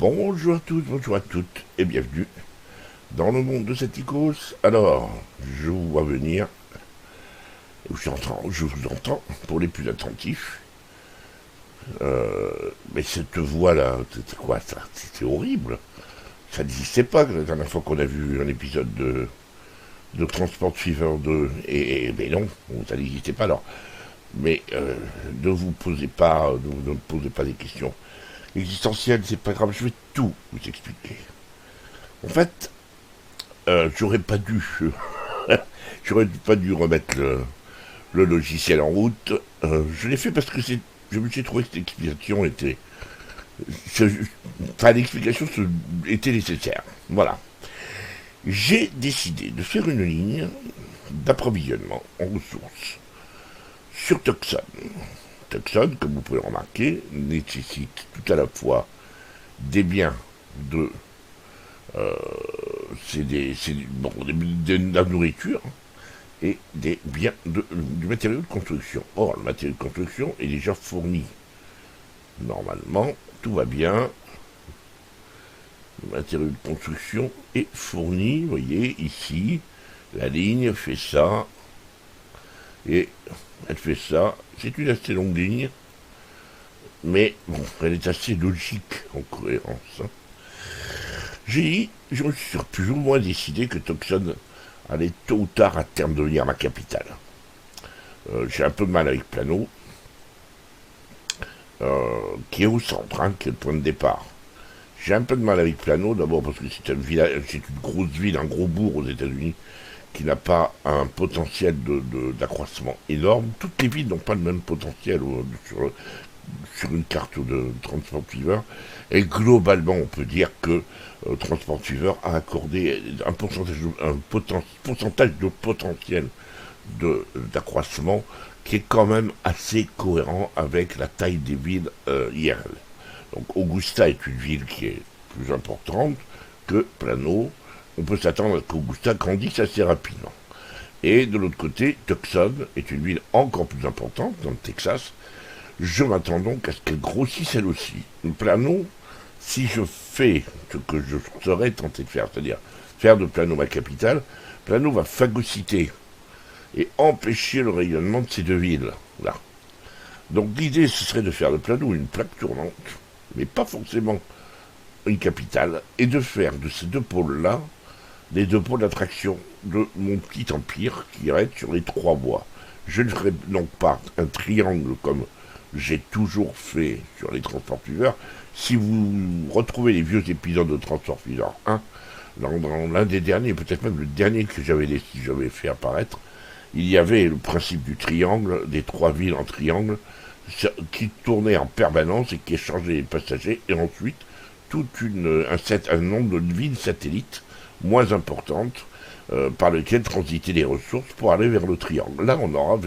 Bonjour à tous, bonjour à toutes, et bienvenue dans le monde de cet Icos. Alors, je vous vois venir, je vous entends, pour les plus attentifs. Mais cette voix-là, c'était quoi ça? C'était horrible. Ça n'existait pas la dernière fois qu'on a vu un épisode de Transport Fever 2. Mais non, ça n'existait pas alors. Mais ne vous posez pas, ne me posez pas des questions existentielles, c'est pas grave, je vais tout vous expliquer. En fait, j'aurais pas dû, j'aurais pas dû remettre le logiciel en route. Je l'ai fait parce que je me suis trouvé que cette explication était, ce- enfin l'explication était nécessaire. Voilà. J'ai décidé de faire une ligne d'approvisionnement en ressources sur Tucson. Tucson, comme vous pouvez le remarquer, nécessite tout à la fois des biens de, euh, de la nourriture et du matériau de construction. Or, le matériau de construction est déjà fourni. Normalement, tout va bien. Le matériau de construction est fourni. Vous voyez, ici, la ligne fait ça. Et elle fait ça. C'est une assez longue ligne. Mais bon, elle est assez logique en cohérence. Je me suis plus ou moins décidé que Tucson allait tôt ou tard à terme devenir ma capitale. J'ai un peu de mal avec Plano, qui est au centre, hein, qui est le point de départ. J'ai un peu de mal avec Plano, d'abord parce que c'est une grosse ville, un gros bourg aux États-Unis, qui n'a pas un potentiel d'accroissement énorme. Toutes les villes n'ont pas le même potentiel sur une carte de Transport Fever. Et globalement, on peut dire que Transport Fever a accordé pourcentage de potentiel d'accroissement qui est quand même assez cohérent avec la taille des villes IRL. Donc Augusta est une ville qui est plus importante que Plano. On peut s'attendre à ce qu'Augusta grandisse assez rapidement. Et de l'autre côté, Tucson est une ville encore plus importante dans le Texas. Je m'attends donc à ce qu'elle grossisse elle aussi. Plano, si je fais ce que je serais tenté de faire, c'est-à-dire faire de Plano ma capitale, Plano va phagocyter et empêcher le rayonnement de ces deux villes. Là. Donc l'idée, ce serait de faire de Plano une plaque tournante, mais pas forcément une capitale, et de faire de ces deux pôles-là les deux pôles d'attraction de mon petit empire qui irait sur les trois voies. Je ne ferai donc pas un triangle comme j'ai toujours fait sur les Transport Fever. Si vous retrouvez les vieux épisodes de Transport Fever 1, dans l'un des derniers, peut-être même le dernier que j'avais fait apparaître, il y avait le principe du triangle, des trois villes en triangle, qui tournait en permanence et qui échangeait les passagers, et ensuite un nombre de villes satellites moins importantes par lesquelles transiter les ressources pour aller vers le triangle. Là, on n'aura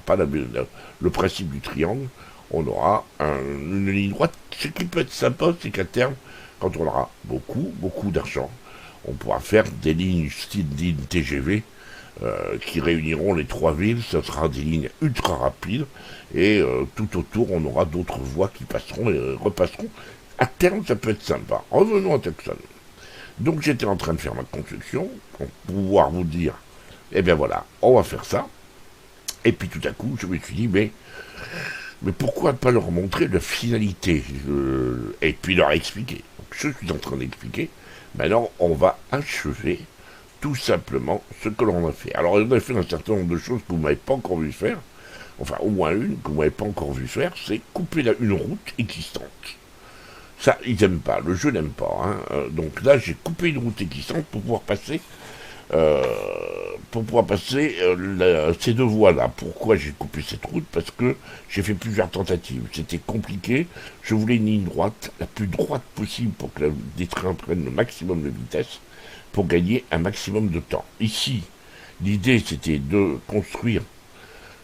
pas le principe du triangle, on aura une ligne droite. Ce qui peut être sympa, c'est qu'à terme, quand on aura beaucoup d'argent, on pourra faire des lignes style TGV qui réuniront les trois villes. Ce sera des lignes ultra rapides et tout autour on aura d'autres voies qui passeront et repasseront. À terme, ça peut être sympa. Revenons à Tucson. Donc j'étais en train de faire ma construction pour pouvoir vous dire, eh bien voilà, on va faire ça. Et puis tout à coup, je me suis dit, mais pourquoi ne pas leur montrer la finalité et puis leur expliquer. Donc je suis en train d'expliquer. Maintenant, on va achever tout simplement ce que l'on a fait. Alors, on a fait un certain nombre de choses que vous m'avez pas encore vu faire. Enfin, au moins une que vous m'avez pas encore vu faire, c'est couper une route existante. Ça, ils n'aiment pas. Le jeu n'aime pas. Hein. Donc là, j'ai coupé une route existante euh, pour pouvoir passer ces deux voies-là. Pourquoi j'ai coupé cette route? Parce que j'ai fait plusieurs tentatives. C'était compliqué. Je voulais une ligne droite, la plus droite possible pour que les trains prennent le maximum de vitesse, pour gagner un maximum de temps. Ici, l'idée, c'était de construire,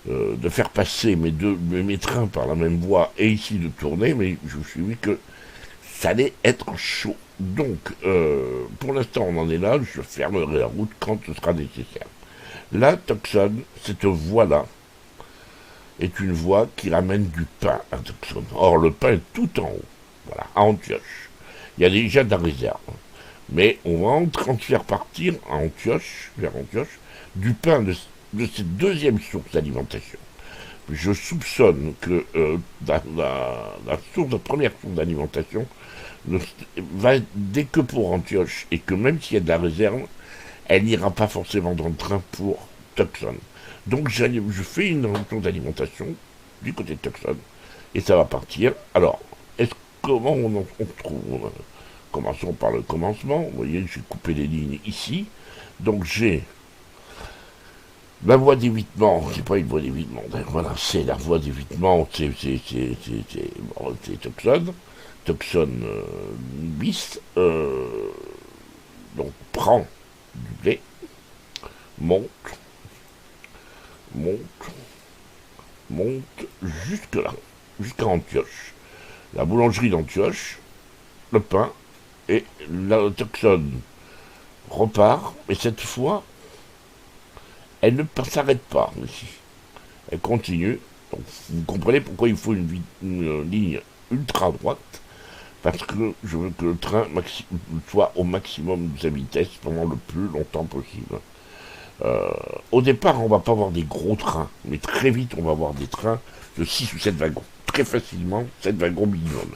de faire passer mes trains par la même voie et ici de tourner, mais je me suis dit que ça allait être chaud. Donc, pour l'instant, on en est là. Je fermerai la route quand ce sera nécessaire. Là, Tucson, cette voie-là, est une voie qui ramène du pain à Tucson. Or, le pain est tout en haut, voilà, à Antioche. Il y a déjà de la réserve. Mais on va en faire partir à Antioche, vers Antioche, du pain de cette deuxième source d'alimentation. Je soupçonne que la première source d'alimentation va être dès que pour Antioche, et que même s'il y a de la réserve, elle n'ira pas forcément dans le train pour Tucson. Donc je fais une source d'alimentation du côté de Tucson, et ça va partir. Alors, comment on trouve? Commençons par le commencement. Vous voyez, j'ai coupé les lignes ici. Donc j'ai la voie d'évitement, c'est pas une voie d'évitement, voilà, c'est la voie d'évitement, c'est Tucson, Tucson bis, donc prend du blé, monte, monte, monte jusque là, jusqu'à Antioche. La boulangerie d'Antioche, le pain, et la Tucson repart, et cette fois, elle ne s'arrête pas ici. Elle continue. Donc, vous comprenez pourquoi il faut une ligne ultra droite, parce que je veux que le train soit au maximum de sa vitesse pendant le plus longtemps possible. Au départ, on va pas avoir des gros trains, mais très vite, on va avoir des trains de 6 ou 7 wagons. Très facilement, 7 wagons minimum.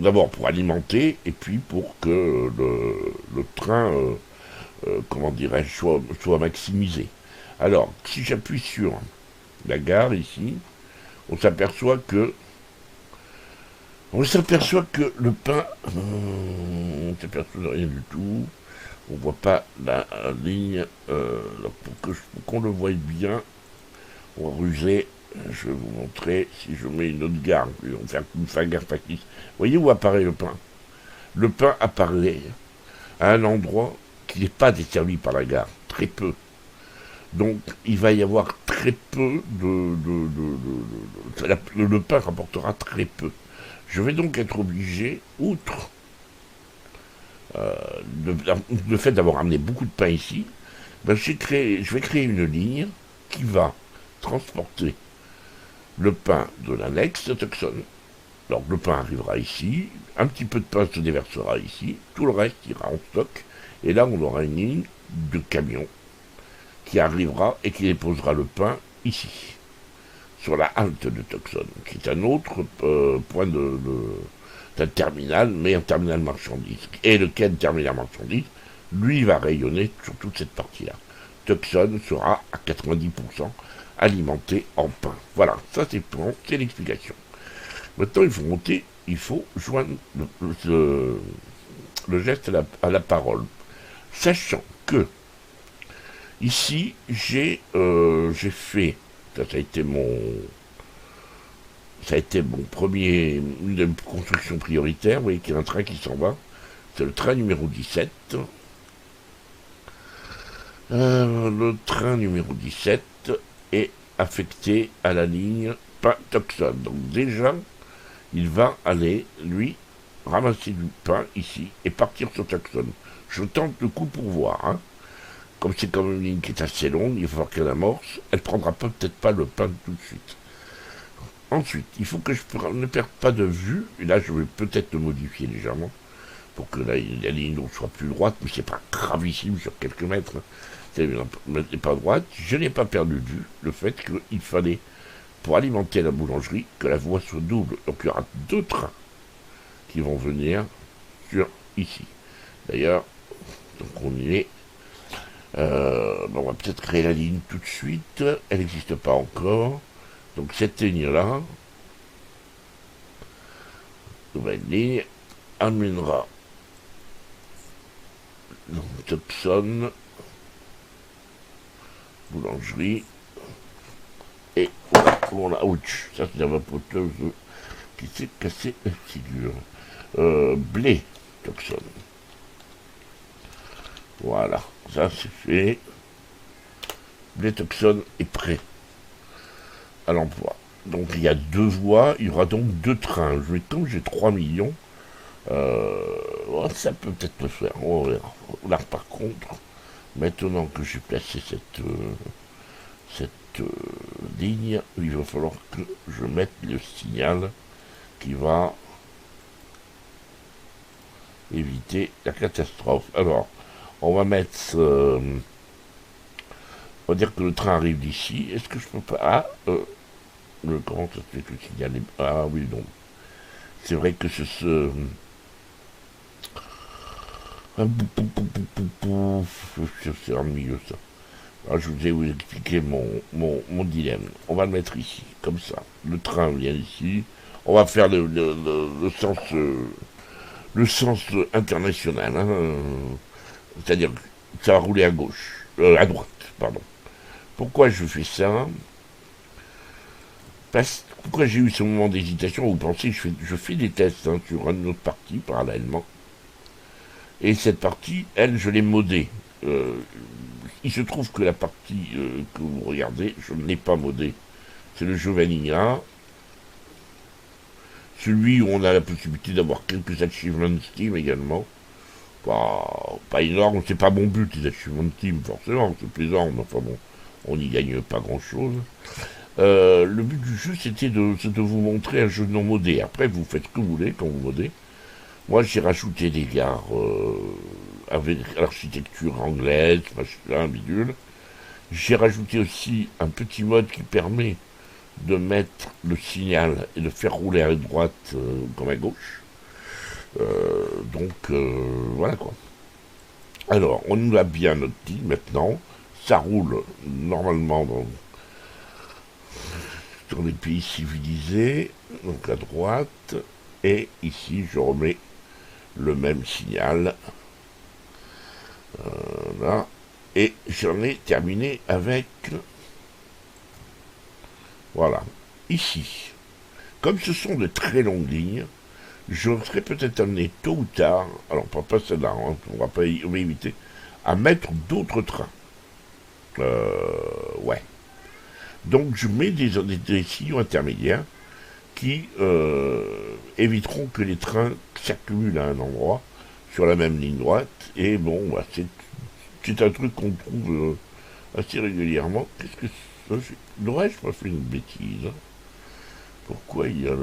D'abord pour alimenter, et puis pour que le train, comment dirais-je, soit maximisé. Alors, si j'appuie sur la gare ici, on s'aperçoit que le pain, on s'aperçoit de rien du tout. On voit pas la ligne. Pour qu'on le voie bien, on va ruser. Je vais vous montrer si je mets une autre gare. On va faire gare factice. Voyez où apparaît le pain? Le pain apparaît à un endroit qui n'est pas desservi par la gare. Très peu. Donc il va y avoir très peu le pain rapportera très peu. Je vais donc être obligé, outre le fait d'avoir amené beaucoup de pain ici, ben je vais créer une ligne qui va transporter le pain de l'annexe de Tucson. Donc le pain arrivera ici, un petit peu de pain se déversera ici, tout le reste ira en stock, et là on aura une ligne de camions qui arrivera et qui déposera le pain ici, sur la halte de Tucson, qui est un autre point d'un terminal, mais un terminal marchandises. Et le quai de terminal marchandises, lui, va rayonner sur toute cette partie-là. Tucson sera à 90% alimenté en pain. Voilà, ça c'est l'explication. Maintenant, il faut joindre le geste à la parole, sachant que ici, j'ai fait, ça a été mon premier, une des constructions prioritaires, vous voyez qu'il y a un train qui s'en va, c'est le train numéro 17. Le train numéro 17 est affecté à la ligne pain-Tucson. Donc déjà, il va aller, lui, ramasser du pain ici et partir sur Tucson. Je tente le coup pour voir, hein. Comme c'est quand même une ligne qui est assez longue, il va falloir qu'elle amorce. Elle prendra peut-être pas le pain tout de suite. Ensuite, il faut que je ne perde pas de vue, et là je vais peut-être le modifier légèrement, pour que la ligne soit plus droite, mais c'est pas gravissime sur quelques mètres. Elle n'est pas droite. Je n'ai pas perdu de vue le fait qu'il fallait, pour alimenter la boulangerie, que la voie soit double. Donc il y aura 2 trains qui vont venir sur ici. D'ailleurs, donc on y est. On va peut-être créer la ligne tout de suite. Elle n'existe pas encore. Donc cette ligne-là, nouvelle ligne, amènera Tucson, boulangerie, et voilà, ouch, ça c'est la vapoteuse qui s'est cassée la figure. Blé, Tucson. Voilà, ça c'est fait. Blé Tucson est prêt à l'emploi. Donc il y a 2 voies, il y aura donc 2 trains. Comme j'ai 3 millions, ça peut peut-être le faire. On verra. Là par contre, maintenant que j'ai placé cette ligne, il va falloir que je mette le signal qui va éviter la catastrophe. Alors, on va mettre... on va dire que le train arrive d'ici. Est-ce que je peux pas... Ah, comment ça se fait que le signal est... Ah oui, non. C'est vrai que c'est ennuyeux ça. Alors, je vous ai vous expliqué mon dilemme. On va le mettre ici, comme ça. Le train vient ici. On va faire le sens international. Hein, c'est-à-dire que ça va rouler à gauche. À droite, pardon. Pourquoi je fais ça? Pourquoi j'ai eu ce moment d'hésitation? Vous pensez que je fais des tests hein, sur une autre partie parallèlement. Et cette partie, elle, je l'ai modée. Euh, il se trouve que la partie que vous regardez, je ne l'ai pas modée. C'est le Giovannia. Celui où on a la possibilité d'avoir quelques achievements Steam également. Pas énorme, c'est pas mon but les achievements Steam, forcément, c'est plaisant, mais enfin bon, on n'y gagne pas grand chose. Le but du jeu c'était de vous montrer un jeu non modé. Après vous faites ce que vous voulez quand vous modez. Moi j'ai rajouté des gares avec l'architecture anglaise, machin, bidule. J'ai rajouté aussi un petit mode qui permet de mettre le signal et de faire rouler à droite comme à gauche. Voilà quoi. Alors, on nous a bien noté maintenant. Ça roule normalement dans les pays civilisés, donc à droite. Et ici, je remets le même signal. Là. Et j'en ai terminé avec... Voilà. Ici. Comme ce sont de très longues lignes, je serais peut-être amené tôt ou tard, alors pas celle-là, hein, on va éviter, à mettre d'autres trains. Ouais. Donc je mets des signaux intermédiaires qui éviteront que les trains s'accumulent à un endroit sur la même ligne droite. Et bon, bah, c'est un truc qu'on trouve assez régulièrement. Qu'est-ce que ça? N'aurais-je pas fait une bêtise? Pourquoi il y a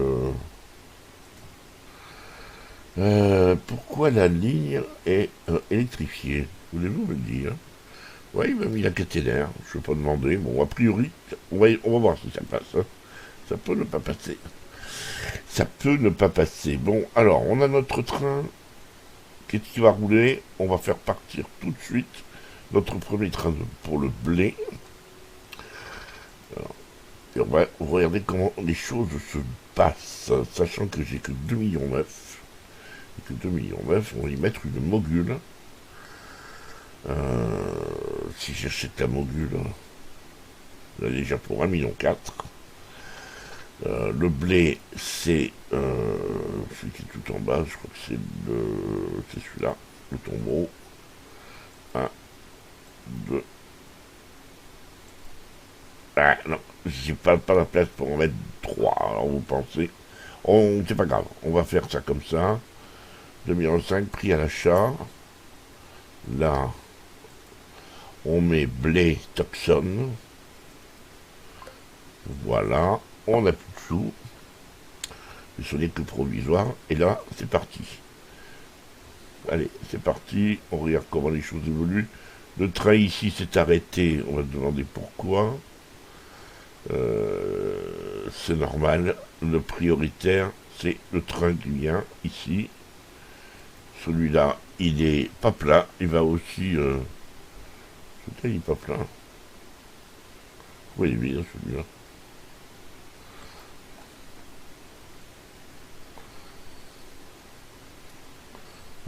pourquoi la ligne est électrifiée? Voulez-vous me le dire? Oui, il m'a mis la caténaire, je ne vais pas demander. Bon, a priori, on va voir si ça passe. Hein. Ça peut ne pas passer. Ça peut ne pas passer. Bon, alors, on a notre train. Qu'est-ce qui va rouler? On va faire partir tout de suite notre premier train pour le blé. Alors, et on va regarder comment les choses se passent, sachant que j'ai que 2,9 millions. Et que 2,9 millions, on va y mettre une mogule. Si j'achète la mogule, là déjà pour 1,4 million. Le blé, c'est celui qui est tout en bas, je crois que c'est celui-là, le tombeau. 1, 2. Ah non, j'ai pas la place pour en mettre 3. Alors vous pensez, c'est pas grave, on va faire ça comme ça. 2,5 millions prix à l'achat. Là, on met blé Toxon. Voilà, on n'a plus de sous. Ce n'est que provisoire. Et là, c'est parti. Allez, c'est parti. On regarde comment les choses évoluent. Le train ici s'est arrêté. On va se demander pourquoi. C'est normal. Le prioritaire, c'est le train qui vient ici. Celui-là, il est pas plat. Il va aussi... celui-là, il est pas plat. Oui, il est bien celui-là.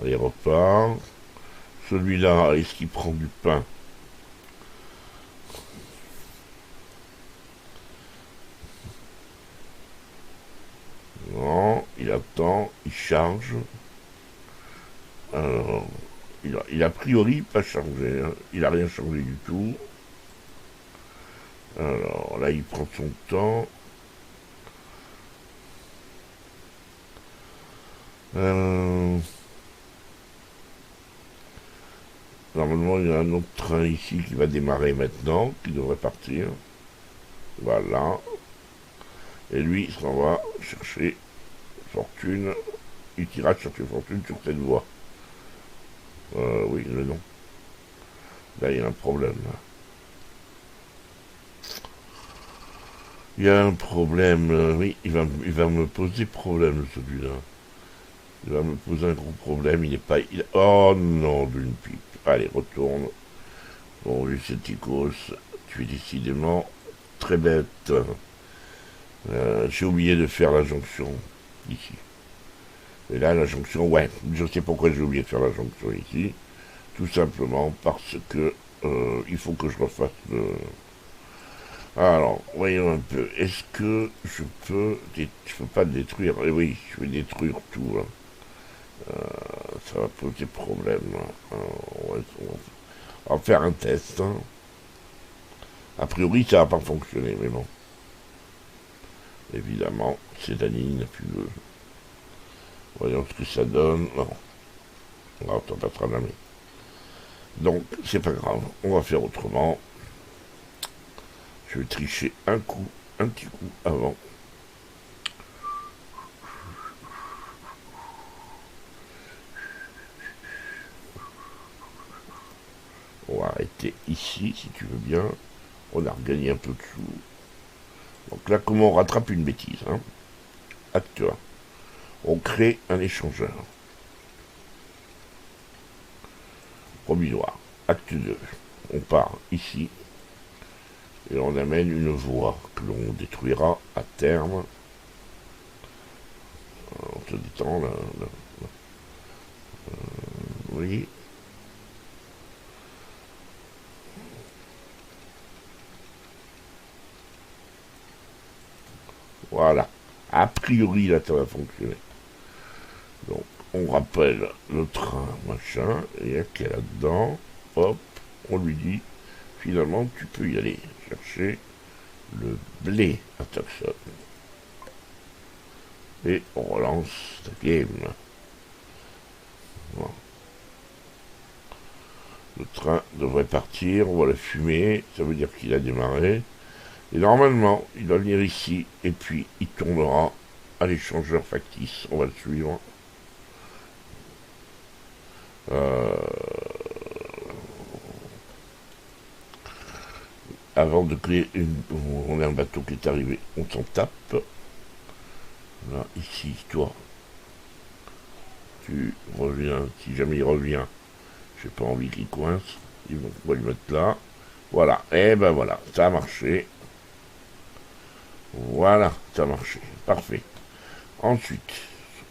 Il repart. Celui-là, est-ce qu'il prend du pain? Non, il attend, il charge. Alors, il a priori pas changé. Hein. Il a rien changé du tout. Alors là, il prend son temps. Normalement, il y a un autre train ici qui va démarrer maintenant, qui devrait partir. Voilà. Et lui, il s'en va chercher fortune. Il ira chercher fortune sur cette voie. Oui, le nom. Là, il y a un problème. Là. Il y a un problème. Oui, il va me poser problème, celui-là. Il va me poser un gros problème. Il n'est pas. Oh non, d'une pipe. Allez, retourne. Bon, Luceticos, tu es décidément très bête. J'ai oublié de faire la jonction ici. Et là, la jonction, ouais, je sais pourquoi j'ai oublié de faire la jonction ici. Tout simplement parce que il faut que je refasse le. Alors, voyons un peu. Est-ce que je peux. Je peux pas détruire. Eh oui, je vais détruire tout. Hein. Ça va poser problème. Hein. On va faire un test. Hein. A priori, ça va pas fonctionner, mais bon. Évidemment, c'est la ligne plus. Voyons ce que ça donne. Non. Non, ça passera jamais. Donc, c'est pas grave. On va faire autrement. Je vais tricher un coup, un petit coup avant. On va arrêter ici, si tu veux bien. On a regagné un peu de sous. Donc là, comment on rattrape une bêtise, hein? Acte 1. On crée un échangeur. Provisoire. Acte 2. On part ici. Et on amène une voie que l'on détruira à terme. On se détend là. Oui. Voilà. A priori, là, ça va fonctionner. Donc, on rappelle le train, machin, et il y a qu'il y a là-dedans. Hop, on lui dit, finalement, tu peux y aller chercher le blé à Tucson. Et on relance la game. Voilà. Le train devrait partir, on voit la fumée, ça veut dire qu'il a démarré. Et normalement, il va venir ici, et puis il tournera à l'échangeur factice. On va le suivre. Avant de créer on a un bateau qui est arrivé, on s'en tape. Là, ici, toi, tu reviens. Si jamais il revient, j'ai pas envie qu'il coince. On va lui mettre là. Voilà. Et ben voilà, ça a marché. Voilà, ça a marché. Parfait. Ensuite,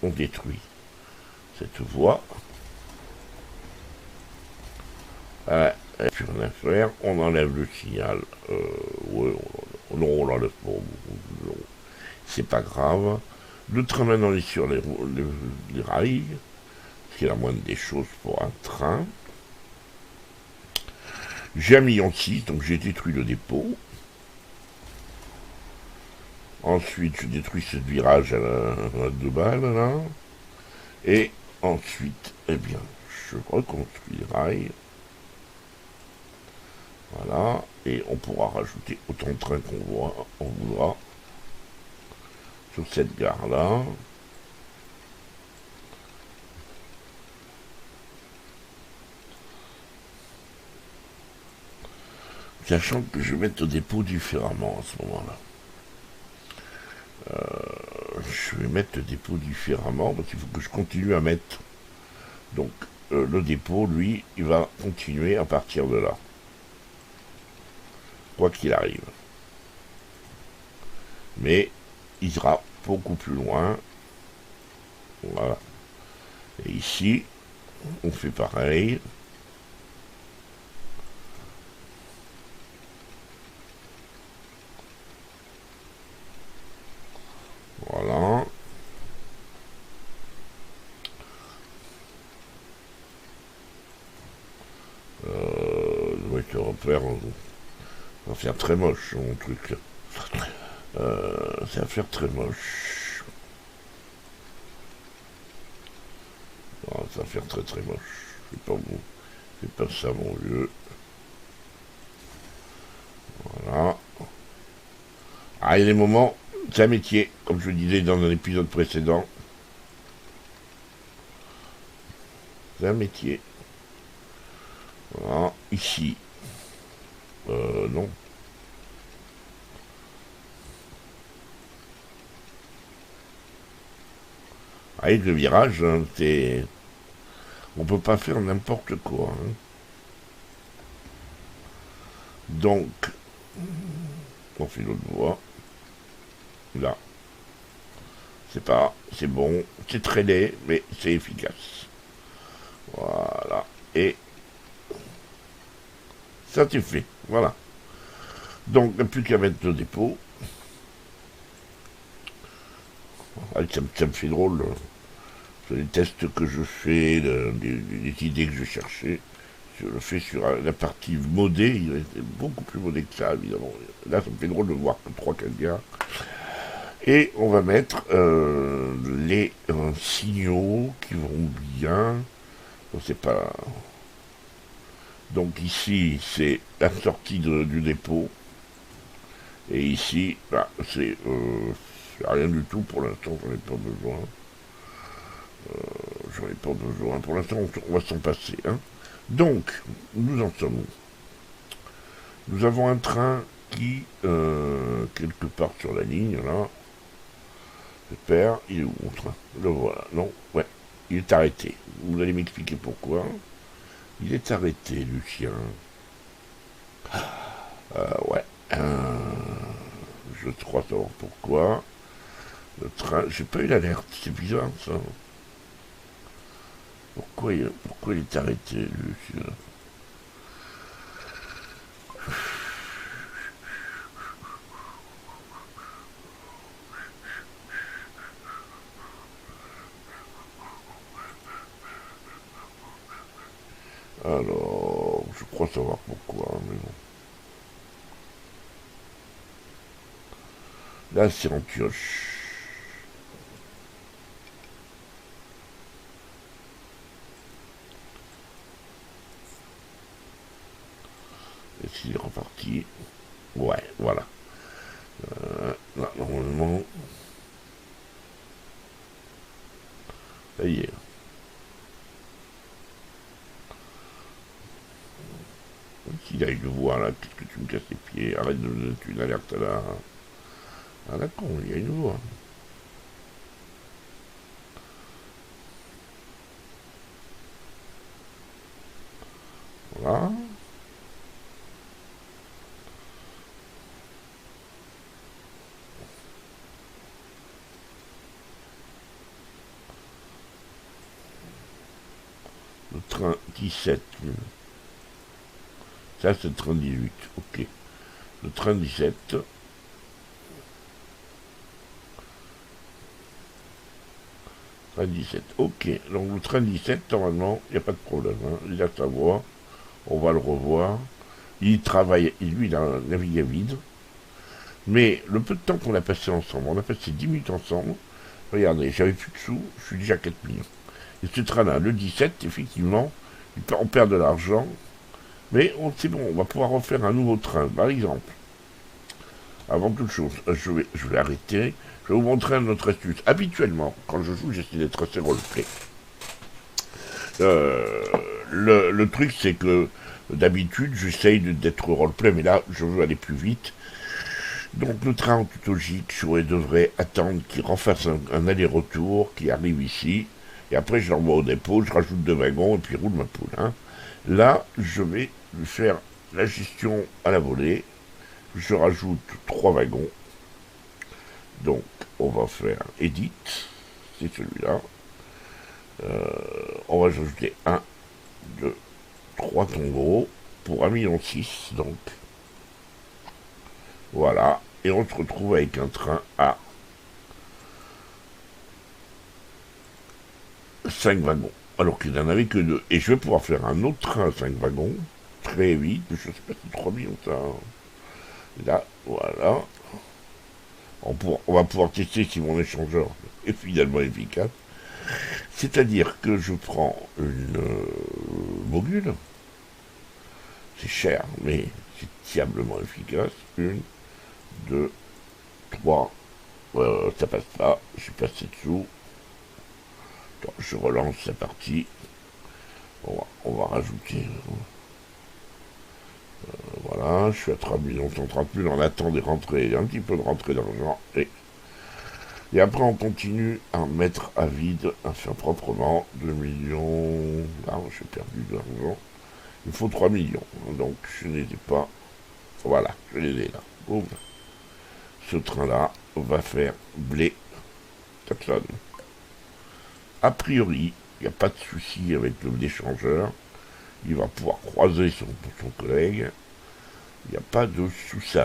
on détruit cette voie. Et puis on a à faire, on enlève le signal. Ouais, non, on l'enlève pas. C'est pas grave. Le train maintenant est sur les rails, ce qui est la moindre des choses pour un train. J'ai mis en 6, donc j'ai détruit le dépôt. Ensuite, je détruis ce virage à 2 balles, là. Et ensuite, eh bien, je reconstruis les rails. Voilà. Et on pourra rajouter autant de trains on voudra sur cette gare-là. Sachant que je vais mettre au dépôt différemment à ce moment-là. Je vais mettre le dépôt différemment parce qu'il faut que je continue à mettre. Donc le dépôt, lui, il va continuer à partir de là. Quoi qu'il arrive. Mais il sera beaucoup plus loin. Voilà. Et ici, on fait pareil. Voilà. Le repère, on va faire très moche mon truc. Ça va faire très moche. Oh, ça va faire très très moche. C'est pas bon. C'est pas ça mon vieux. Voilà. Ah, il y a des moments, c'est un métier, comme je le disais dans un épisode précédent. C'est un métier. ici, non. Avec le virage, hein, on peut pas faire n'importe quoi. Hein. Donc, on fait l'autre voie. Là. C'est bon, c'est très laid, mais c'est efficace. Voilà. Et ça c'est fait. Voilà. Donc, il n'y a plus qu'à mettre le dépôt. Ah, ça me fait drôle. Sur les tests que je fais, les idées que je cherchais. Je le fais sur la partie modée. Il est beaucoup plus modé que ça, évidemment. Là, ça me fait drôle de voir que 3-4 gars. Et on va mettre les signaux qui vont bien. On sait pas. Donc ici, c'est la sortie du dépôt. Et ici, bah, c'est rien du tout pour l'instant, j'en ai pas besoin. J'en ai pas besoin. Pour l'instant, on va s'en passer. Hein. Donc, nous en sommes. Nous avons un train qui, quelque part sur la ligne, là, j'espère, il est où mon train? Le voilà, non, ouais, il est arrêté. Vous allez m'expliquer pourquoi. Il est arrêté, Lucien. Ouais. Je crois savoir pourquoi. Le train, j'ai pas eu l'alerte, c'est bizarre ça. Pourquoi il est arrêté, Lucien? Alors, je crois savoir pourquoi, mais bon. Là, c'est en pioche. Et s'il est reparti. Ouais, voilà. Là, normalement. Ça y est. S'il a une voix là, qu'est-ce que tu me casses les pieds? Arrête de donner une alerte là. Ah d'accord, il y a une voix. Voilà. Le train 17. Ça, c'est le train 18. Ok. Le train 17. Train 17. Ok. Donc, le train 17, normalement, il n'y a pas de problème. Hein. Il a sa voix. On va le revoir. Il travaille. Lui, il a un navire vide. Mais le peu de temps qu'on a passé ensemble, on a passé 10 minutes ensemble. Regardez, j'avais plus de sous. Je suis déjà 4 millions. Et ce train-là, le 17, effectivement, on perd de l'argent. Mais c'est bon, on va pouvoir refaire un nouveau train. Par exemple, avant toute chose, je vais arrêter. Je vais vous montrer une autre astuce. Habituellement, quand je joue, j'essaie d'être assez roleplay. Le truc, c'est que d'habitude, j'essaye d'être roleplay, mais là, je veux aller plus vite. Donc le train en toute logique, je devrais attendre qu'il refasse un aller-retour, qu'il arrive ici. Et après, je l'envoie au dépôt, je rajoute 2 wagons et puis roule ma poule. Hein. Là, je vais faire la gestion à la volée. Je rajoute 3 wagons. Donc, on va faire Edit. C'est celui-là. On va ajouter 1, 2, 3 tongos pour 1,6 million. Donc, voilà. Et on se retrouve avec un train à 5 wagons. Alors qu'il n'en avait que 2. Et je vais pouvoir faire un autre train à 5 wagons. Très vite. Je sais pas si 3 millions ça. Là, voilà. On va pouvoir tester si mon échangeur est finalement efficace. C'est-à-dire que je prends une mogule. C'est cher, mais c'est diablement efficace. 1, 2, 3. Ça passe pas. Je suis passé dessous. Je relance la partie. On va rajouter. Voilà, je suis à 3 130 000, on attend des rentrées, un petit peu de rentrée d'argent. Et après, on continue à mettre à vide, à faire proprement 2 millions. Là, j'ai perdu de l'argent. Il faut 3 millions. Donc, je ne les ai pas. Voilà, je les ai là. Boum. Ce train-là va faire blé. Capson. A priori, il n'y a pas de souci avec l'échangeur. Il va pouvoir croiser son collègue. Il n'y a pas de souci.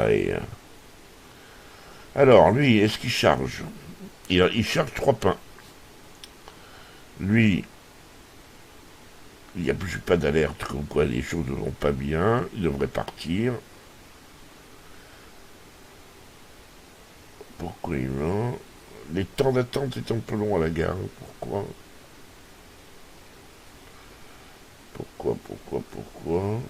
Alors, lui, est-ce qu'il charge? Il charge 3 pains. Lui, il n'y a plus pas d'alerte comme quoi les choses ne vont pas bien. Il devrait partir. Pourquoi il va? Les temps d'attente est un peu long à la gare. Pourquoi? Pourquoi?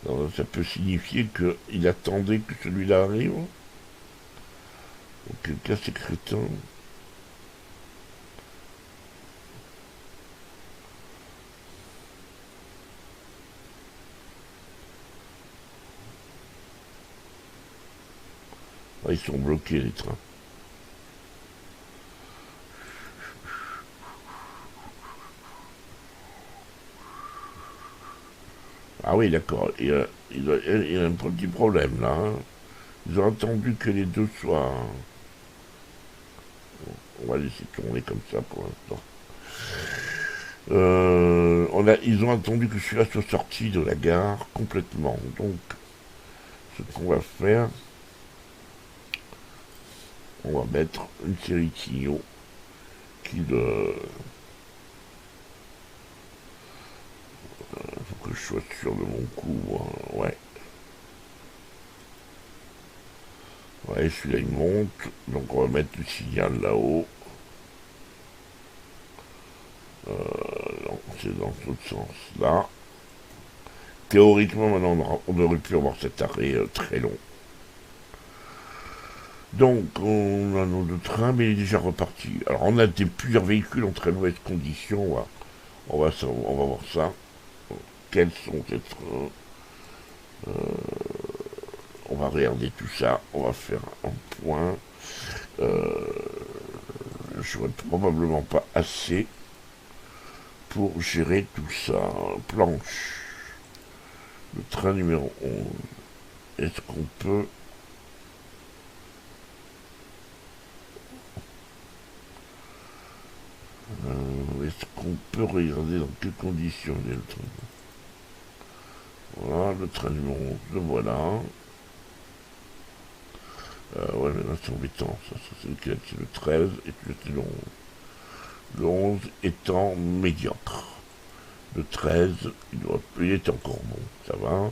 Alors, ça peut signifier qu'il attendait que celui-là arrive. Auquel cas c'est crétin. Ah, ils sont bloqués les trains. Ah oui, d'accord. Il y a un petit problème là. Hein. Ils ont attendu que les deux soient. On va laisser tourner comme ça pour l'instant. Ils ont attendu que celui-là soit sorti de la gare complètement. Donc, ce qu'on va faire, on va mettre une série de signaux qui le. Faut que je sois sûr de mon coup. Hein. Ouais. Ouais, celui-là il monte. Donc on va mettre le signal là-haut. Non, c'est dans l'autre sens là. Théoriquement, maintenant, on aurait pu avoir cet arrêt très long. Donc, on a nos deux trains, mais il est déjà reparti. Alors, on a plusieurs véhicules en très mauvaises conditions. On va voir ça. Quels sont ces trains? On va regarder tout ça. On va faire un point. Je n'aurai probablement pas assez pour gérer tout ça. Planche. Le train numéro 11. Est-ce qu'on peut... est-ce qu'on peut regarder dans quelles conditions il est le train? Voilà, le train numéro 11, le voilà. Ouais, mais là c'est embêtant, ça c'est lequel? C'est le 13 et puis c'est le 11. Le 11 étant médiocre. Le 13, il est encore bon, ça va.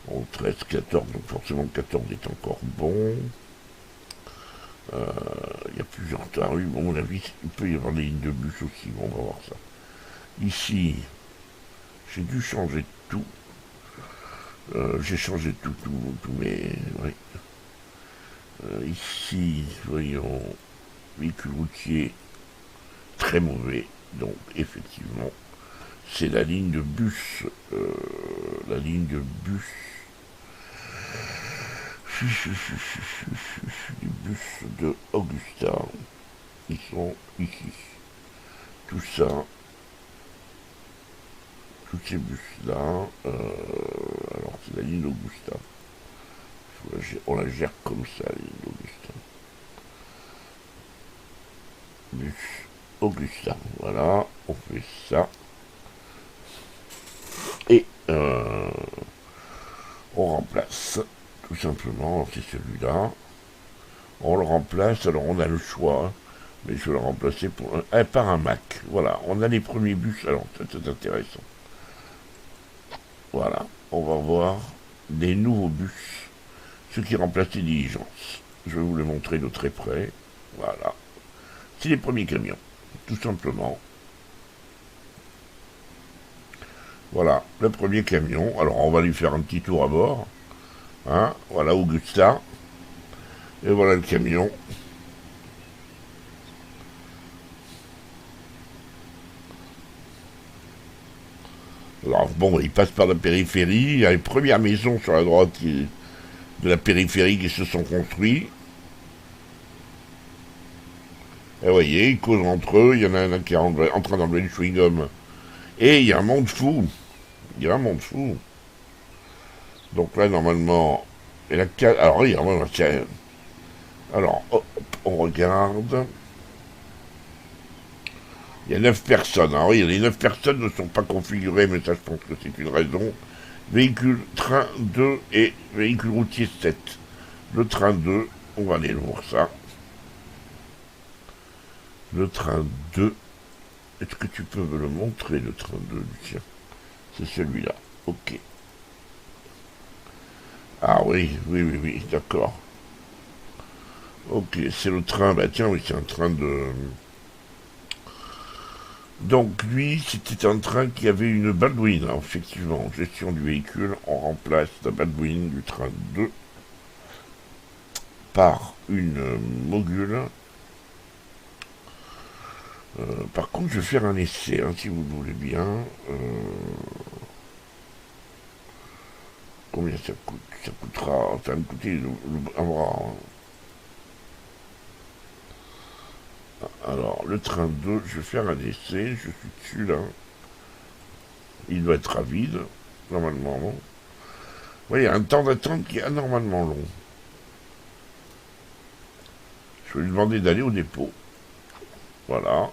Bon, 13, 14, donc forcément 14 est encore bon. Il y a plusieurs trains. Oui, bon, à mon avis, il peut y avoir des lignes de bus aussi, bon, on va voir ça. Ici, j'ai dû changer tout. J'ai changé tout mes... Oui. Ici, voyons, véhicule routier très mauvais. Donc, effectivement, c'est la ligne de bus. La ligne de bus. Les bus de Augusta. Ils sont ici. Tout ça. Tous ces bus-là. Alors, c'est la ligne d'Augusta. On la gère comme ça, la ligne d'Augusta. Bus Augusta. Voilà, on fait ça. Et on remplace, tout simplement, c'est celui-là. On le remplace, alors on a le choix, hein, mais je vais le remplacer par un Mac. Voilà, on a les premiers bus, alors c'est intéressant. Voilà, on va voir des nouveaux bus, ce qui remplacent les diligences. Je vais vous les montrer de très près. Voilà. C'est les premiers camions, tout simplement. Voilà, le premier camion. Alors, on va lui faire un petit tour à bord. Hein, voilà, Augusta. Et voilà le camion. Alors, bon, il passe par la périphérie. Il y a les premières maisons sur la droite de la périphérie qui se sont construites. Et vous voyez, ils causent entre eux. Il y en a un qui est en train d'enlever le chewing-gum. Et il y a un monde fou. Il y a un monde fou. Donc là, normalement, et la alors, oui, alors, hop, on regarde. Il y a 9 personnes. Alors oui, les 9 personnes ne sont pas configurées, mais ça, je pense que c'est une raison. Véhicule train 2 et véhicule routier 7. Le train 2, on va aller voir ça. Le train 2. Est-ce que tu peux me le montrer, le train 2, Lucien? C'est celui-là. Ok. Ah oui, oui, oui, oui, d'accord. Ok, c'est le train, bah tiens, oui, c'est un train de... Donc lui, c'était un train qui avait une Baldwin, hein, effectivement, gestion du véhicule, on remplace la Baldwin du train 2 par une Mogul. Par contre, je vais faire un essai, hein, si vous le voulez bien. Combien ça coûte? Ça coûtera, ça va me coûter un bras. Hein. Alors, le train 2, je vais faire un essai, je suis dessus là. Il doit être vide, normalement. Vous voyez, un temps d'attente qui est anormalement long. Je vais lui demander d'aller au dépôt. Voilà.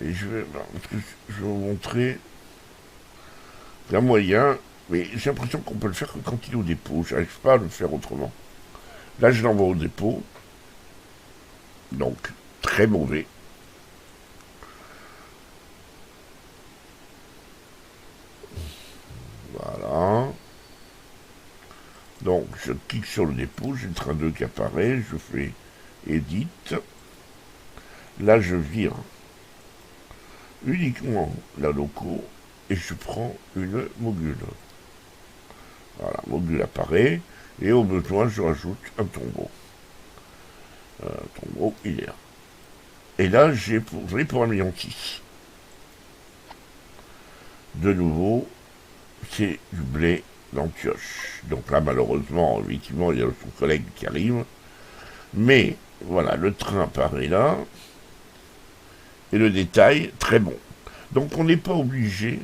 Et je vais, parce que je vais vous montrer un moyen, mais j'ai l'impression qu'on peut le faire que quand il est au dépôt. J'arrive pas à le faire autrement. Là, je l'envoie au dépôt. Donc, très mauvais. Voilà. Donc, je clique sur le dépôt, j'ai le train 2 qui apparaît, je fais Edit. Là, je vire uniquement la loco et je prends une Mogul. Voilà, Mogul apparaît et au besoin, je rajoute un tombeau. Tombeau, il est là. Et là, j'en ai pour 1,6 million. De nouveau, c'est du blé d'Antioche. Donc là, malheureusement, effectivement, il y a son collègue qui arrive. Mais, voilà, le train apparaît là. Et le détail, très bon. Donc on n'est pas obligé.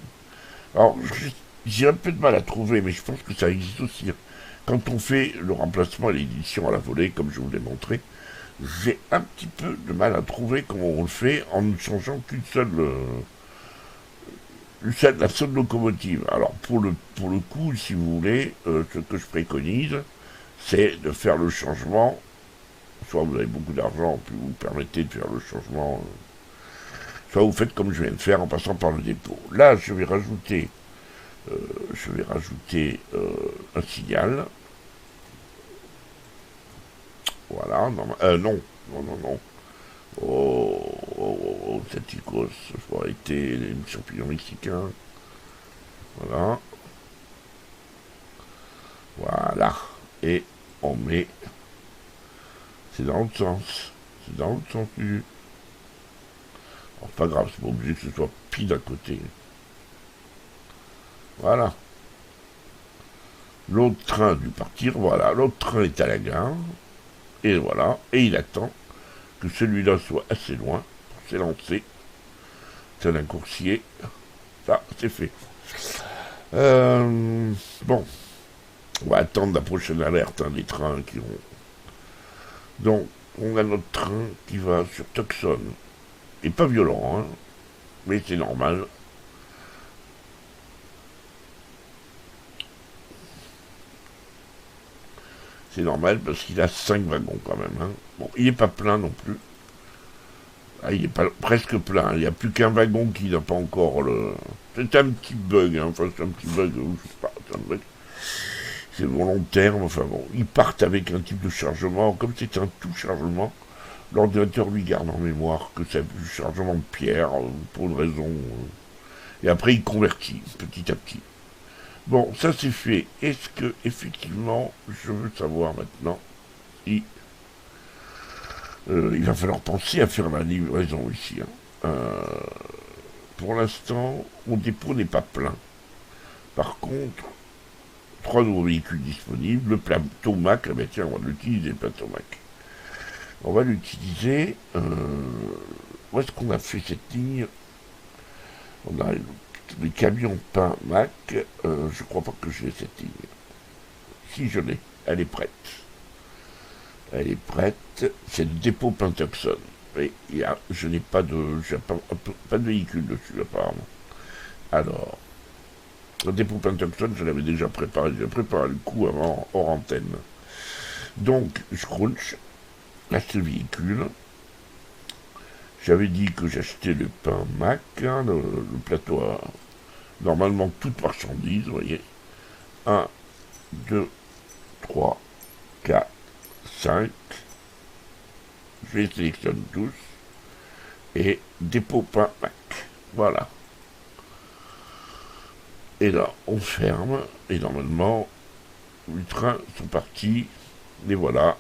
Alors, j'ai un peu de mal à trouver, mais je pense que ça existe aussi. Quand on fait le remplacement et l'édition à la volée, comme je vous l'ai montré, j'ai un petit peu de mal à trouver comment on le fait en ne changeant qu'une seule... la seule locomotive. Alors pour le coup, si vous voulez, ce que je préconise, c'est de faire le changement. Soit vous avez beaucoup d'argent, puis vous permettez de faire le changement. Soit vous faites comme je viens de faire en passant par le dépôt. Là, je vais rajouter, un signal. Voilà. Non, non, non, non, non. Cette icône, ça faut arrêter les champignons mexicains. Voilà. Voilà. Et on met. C'est dans l'autre sens. C'est dans l'autre sens du. Alors, pas grave, c'est pas obligé que ce soit pile à côté. Voilà. L'autre train a dû partir. Voilà. L'autre train est à la gare. Et voilà. Et il attend que celui-là soit assez loin pour s'élancer. C'est un coursier. Ça, c'est fait. Bon. On va attendre la prochaine alerte, hein, des trains qui ont. Donc, on a notre train qui va sur Tucson. Et pas violent, hein, mais c'est normal. C'est normal parce qu'il a 5 wagons quand même. Hein. Bon, il n'est pas plein non plus. Ah, il est pas, presque plein. Il n'y a plus qu'un wagon qui n'a pas encore le... C'est un petit bug, hein. Enfin c'est un petit bug, je sais pas, c'est un bug. C'est volontaire, enfin bon. Ils partent avec un type de chargement. Comme c'est un tout chargement, l'ordinateur lui garde en mémoire que c'est du chargement de pierre, pour une raison. Et après, il convertit petit à petit. Bon, ça c'est fait. Est-ce que, effectivement, je veux savoir maintenant si il va falloir penser à faire la livraison ici. Hein. Pour l'instant, mon dépôt n'est pas plein. Par contre, 3 nouveaux véhicules disponibles. Le plateau Mac, ah ben tiens, on va l'utiliser, le plateau Mac. On va l'utiliser. Où est-ce qu'on a fait cette ligne? On a les camions pain Mac. Je crois pas que j'ai cette ligne. Si je l'ai, elle est prête. Elle est prête. C'est le dépôt Pentaxon. Et je n'ai pas de, pas de véhicule dessus apparemment. Alors, le dépôt Pentaxon, je l'avais déjà préparé. J'ai préparé le coup avant hors antenne. Donc, je crunch à ce véhicule. J'avais dit que j'achetais le pain Mac, hein, le plateau à normalement toute marchandise, vous voyez. 1, 2, 3, 4, 5. Je les sélectionne tous. Et dépôt pain Mac. Voilà. Et là, on ferme. Et normalement, les trains sont partis. Et voilà.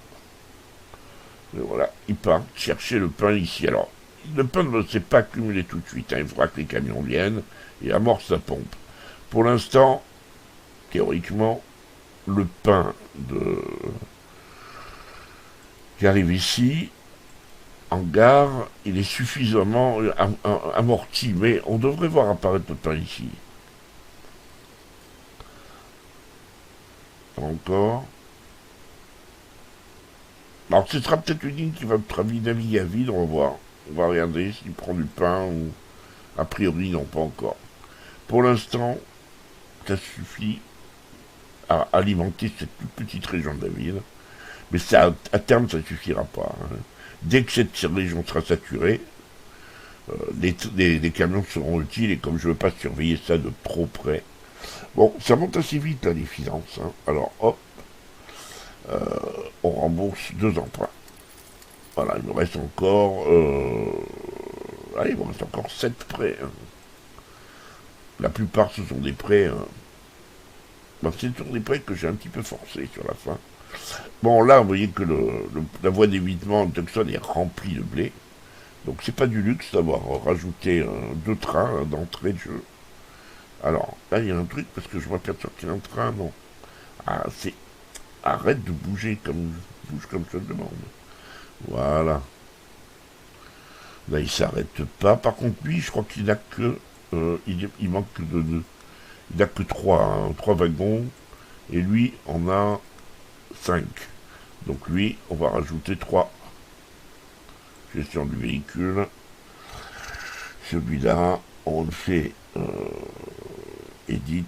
Et voilà. Ils partent chercher le pain ici. Alors, le pain ne s'est pas accumulé tout de suite. Hein. Il faudra que les camions viennent et amorcent sa pompe. Pour l'instant, théoriquement, le pain qui arrive ici, en gare, il est suffisamment amorti. Mais on devrait voir apparaître le pain ici. Pas encore. Alors, ce sera peut-être une ligne qui va naviguer à vide, on va voir. On va regarder s'il prend du pain ou... A priori, non, pas encore. Pour l'instant, ça suffit à alimenter cette toute petite région de la ville. Mais ça, à terme, ça ne suffira pas. Hein. Dès que cette région sera saturée, les camions seront utiles. Et comme je ne veux pas surveiller ça de trop près... Bon, ça monte assez vite, là, les finances. Hein. Alors, hop, on rembourse 2 emprunts. Voilà, il me reste encore... il me reste encore 7 prêts. Hein. La plupart, ce sont des prêts... c'est sur des prêts que j'ai un petit peu forcés sur la fin. Bon, là, vous voyez que la voie d'évitement de Tucson est remplie de blé. Donc, c'est pas du luxe d'avoir rajouté 2 trains d'entrée de jeu. Alors, là, il y a un truc, parce que je m'aperçois qu'il y a un train, non. Ah, c'est... Arrête de bouger comme je te demande. Voilà. Là, il s'arrête pas. Par contre, lui, je crois qu'il n'a que... il manque il n'a que 3 wagons. Et lui, on a 5. Donc lui, on va rajouter 3. Gestion du véhicule. Celui-là, on le fait edit.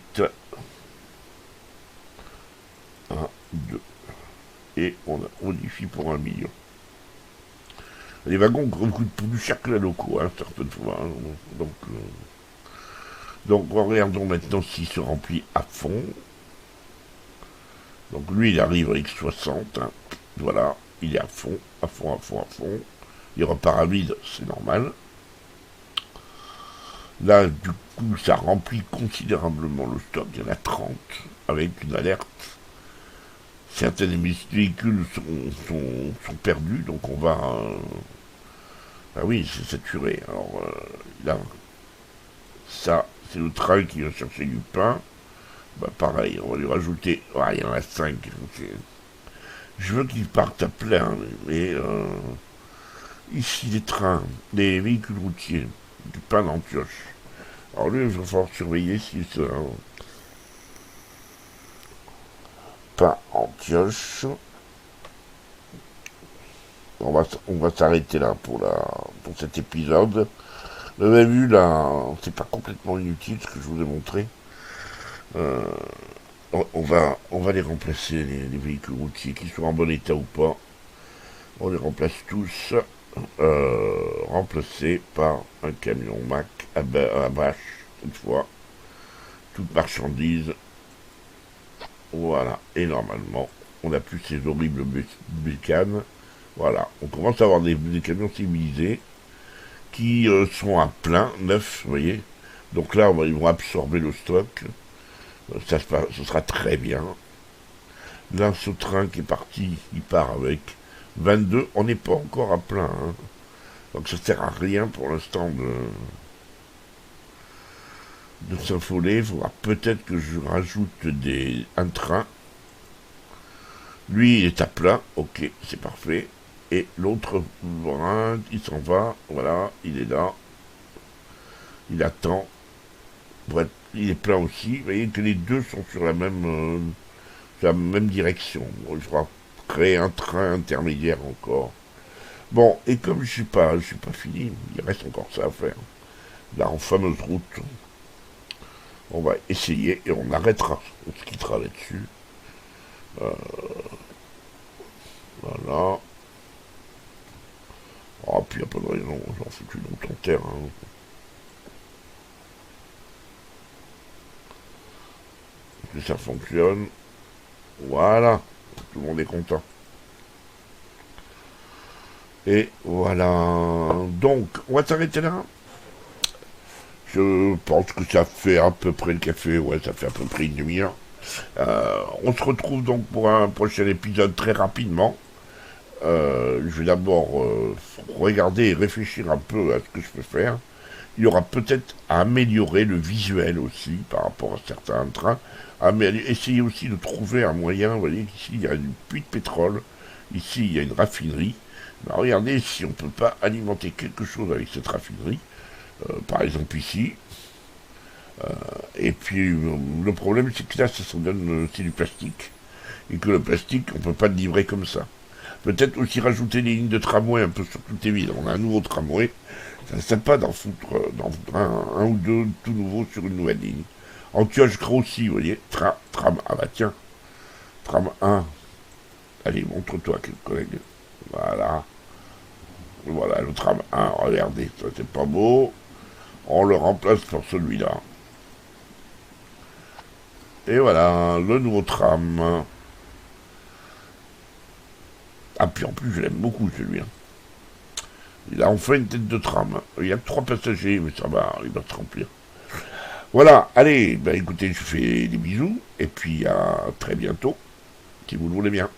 1, 2. Et on modifie pour 1 million. Les wagons coûtent plus cher que la loco, hein, certaines fois. Hein, donc, regardons maintenant s'il se remplit à fond. Donc lui, il arrive avec 60. Hein. Voilà, il est à fond, à fond, à fond, à fond. Il repart à vide, c'est normal. Là, du coup, ça remplit considérablement le stock. Il y en a 30, avec une alerte. Certains véhicules sont perdus, donc on va... Ah oui, c'est saturé. Alors là, ça, c'est le train qui vient chercher du pain. Bah pareil, on va lui rajouter... Ah, il y en a 5. Je veux qu'ils partent à plein, mais... ici, les trains, les véhicules routiers, du pain d'Antioche. Alors lui, il va falloir surveiller si c'est un pain Antioche. On va s'arrêter là pour cet épisode. Vous avez vu là, c'est pas complètement inutile ce que je vous ai montré. On va les remplacer, les véhicules routiers, qu'ils soient en bon état ou pas. On les remplace tous, remplacés par un camion Mac à bâche, cette fois. Toute marchandise. Voilà. Et normalement, on n'a plus ces horribles bécanes. Voilà. On commence à avoir des camions civilisés qui sont à plein, neufs, vous voyez. Donc là, ils vont absorber le stock. Ce sera très bien. Là, ce train qui est parti, il part avec 22. On n'est pas encore à plein. Hein. Donc ça sert à rien pour l'instant de s'affoler. Il faudra peut-être que je rajoute un train. Lui, il est à plat. Ok, c'est parfait. Et l'autre brin, il s'en va. Voilà, il est là. Il attend. Bref, il est plein aussi. Vous voyez que les deux sont sur la même direction. Bon, je vais créer un train intermédiaire encore. Bon, et comme je suis pas fini, il reste encore ça à faire. Là, en fameuse route, on va essayer et on arrêtera. On se quittera là-dessus. Voilà. Ah, puis il n'y a pas de raison, j'en fous plus longtemps terre. Hein. Que ça fonctionne. Voilà. Tout le monde est content. Et voilà. Donc, on va s'arrêter là. Je pense que ça fait à peu près le café. Ouais, ça fait à peu près une demi-heure. On se retrouve donc pour un prochain épisode très rapidement. Je vais d'abord regarder et réfléchir un peu à ce que je peux faire. Il y aura peut-être à améliorer le visuel aussi par rapport à certains trains. Essayer aussi de trouver un moyen. Vous voyez qu'ici il y a une puits de pétrole. Ici il y a une raffinerie. Ben, regardez si on ne peut pas alimenter quelque chose avec cette raffinerie. Par exemple ici. Et puis le problème c'est que là ça donne c'est du plastique. Et que le plastique on ne peut pas le livrer comme ça. Peut-être aussi rajouter des lignes de tramway un peu sur toutes les villes. On a un nouveau tramway. Ça ne sert pas d'en foutre un ou deux tout nouveaux sur une nouvelle ligne. Antioche, je crois aussi, vous voyez. Tram. Ah bah tiens. Tram 1. Allez, montre-toi, quel collègue. Voilà. Voilà, le tram 1. Regardez, ça c'est pas beau. On le remplace par celui-là. Et voilà, le nouveau tram. Ah, puis en plus, je l'aime beaucoup, celui-là. Il a enfin une tête de tram. Il y a que 3 passagers, mais ça va, il va se remplir. Voilà, allez, ben écoutez, je fais des bisous, et puis à très bientôt, si vous le voulez bien.